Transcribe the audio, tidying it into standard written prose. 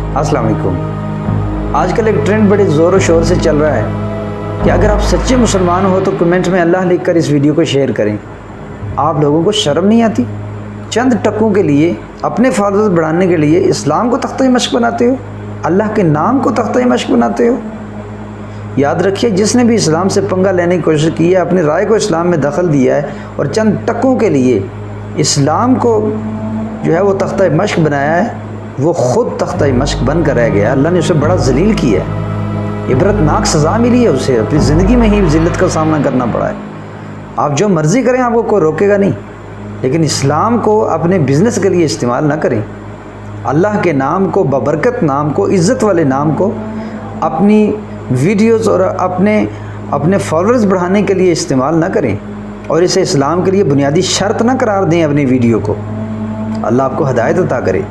السلام علیکم۔ آج کل ایک ٹرینڈ بڑے زور و شور سے چل رہا ہے کہ اگر آپ سچے مسلمان ہو تو کمنٹ میں اللہ لکھ کر اس ویڈیو کو شیئر کریں۔ آپ لوگوں کو شرم نہیں آتی؟ چند ٹکوں کے لیے، اپنے فالوورز بڑھانے کے لیے اسلام کو تختہ مشق بناتے ہو، اللہ کے نام کو تختہ مشق بناتے ہو۔ یاد رکھیے، جس نے بھی اسلام سے پنگا لینے کی کوشش کی ہے، اپنی رائے کو اسلام میں دخل دیا ہے اور چند ٹکوں کے لیے اسلام کو جو ہے وہ تختہ مشق بنایا ہے، وہ خود تختہ مشق بن کر رہ گیا۔ اللہ نے اسے بڑا ذلیل کیا ہے، عبرتناک سزا ملی ہے اسے، اپنی زندگی میں ہی ذلت کا سامنا کرنا پڑا ہے۔ آپ جو مرضی کریں، آپ کو کوئی روکے گا نہیں، لیکن اسلام کو اپنے بزنس کے لیے استعمال نہ کریں۔ اللہ کے نام کو، ببرکت نام کو، عزت والے نام کو اپنی ویڈیوز اور اپنے فالوورز بڑھانے کے لیے استعمال نہ کریں، اور اسے اسلام کے لیے بنیادی شرط نہ قرار دیں اپنی ویڈیو کو۔ اللہ آپ کو ہدایت عطا کرے۔